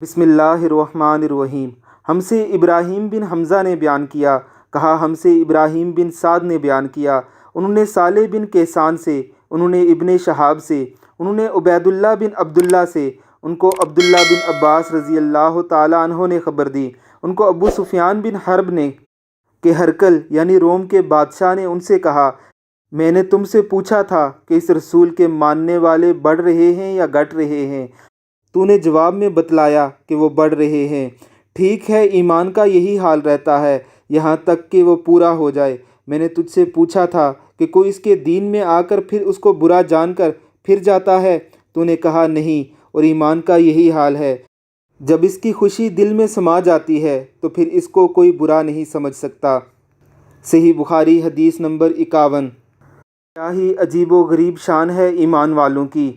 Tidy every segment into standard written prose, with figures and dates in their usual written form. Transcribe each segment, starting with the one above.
بسم اللہ الرحمن الرحیم۔ ہم سے ابراہیم بن حمزہ نے بیان کیا، کہا ہم سے ابراہیم بن سعد نے بیان کیا، انہوں نے صالح بن کیسان سے، انہوں نے ابن شہاب سے، انہوں نے عبید اللہ بن عبداللہ سے، ان کو عبداللہ بن عباس رضی اللہ تعالیٰ عنہ نے خبر دی، ان کو ابو سفیان بن حرب نے کہ ہرقل یعنی روم کے بادشاہ نے ان سے کہا، میں نے تم سے پوچھا تھا کہ اس رسول کے ماننے والے بڑھ رہے ہیں یا گھٹ رہے ہیں؟ تو نے جواب میں بتلایا کہ وہ بڑھ رہے ہیں۔ ٹھیک ہے، ایمان کا یہی حال رہتا ہے یہاں تک کہ وہ پورا ہو جائے۔ میں نے تجھ سے پوچھا تھا کہ کوئی اس کے دین میں آ کر پھر اس کو برا جان کر پھر جاتا ہے؟ تو نے کہا نہیں، اور ایمان کا یہی حال ہے، جب اس کی خوشی دل میں سما جاتی ہے تو پھر اس کو کوئی برا نہیں سمجھ سکتا۔ صحیح بخاری حدیث نمبر 51۔ کیا ہی عجیب و غریب شان ہے ایمان والوں کی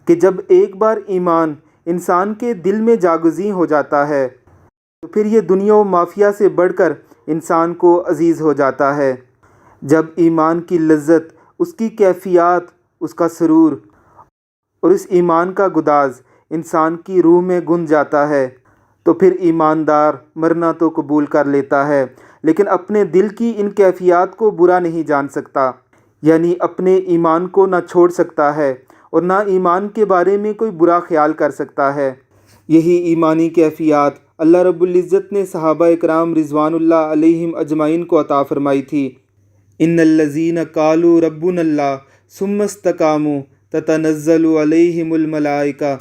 کہ جب ایک بار ایمان انسان کے دل میں جاگزیں ہو جاتا ہے تو پھر یہ دنیا و مافیا سے بڑھ کر انسان کو عزیز ہو جاتا ہے۔ جب ایمان کی لذت، اس کی کیفیات، اس کا سرور اور اس ایمان کا گداز انسان کی روح میں گھن جاتا ہے تو پھر ایماندار مرنا تو قبول کر لیتا ہے، لیکن اپنے دل کی ان کیفیات کو برا نہیں جان سکتا، یعنی اپنے ایمان کو نہ چھوڑ سکتا ہے اور نہ ایمان کے بارے میں کوئی برا خیال کر سکتا ہے۔ یہی ایمانی کیفیات اللہ رب العزت نے صحابہ اکرام رضوان اللہ علیہم اجمعین کو عطا فرمائی تھی۔ ان الذین قالوا ربنا اللہ ثم استقاموا تتنزل علیہم الملائکہ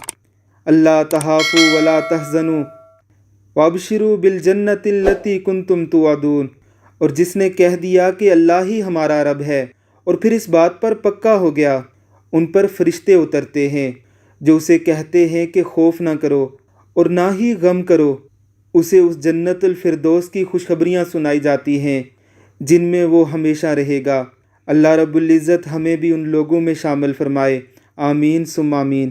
الا تخافوا ولا تحزنوا وابشروا بالجنۃ التی کنتم توعدون۔ اور جس نے کہہ دیا کہ اللہ ہی ہمارا رب ہے اور پھر اس بات پر پکا ہو گیا، ان پر فرشتے اترتے ہیں جو اسے کہتے ہیں کہ خوف نہ کرو اور نہ ہی غم کرو، اسے اس جنت الفردوس کی خوشخبریاں سنائی جاتی ہیں جن میں وہ ہمیشہ رہے گا۔ اللہ رب العزت ہمیں بھی ان لوگوں میں شامل فرمائے، آمین ثم آمین۔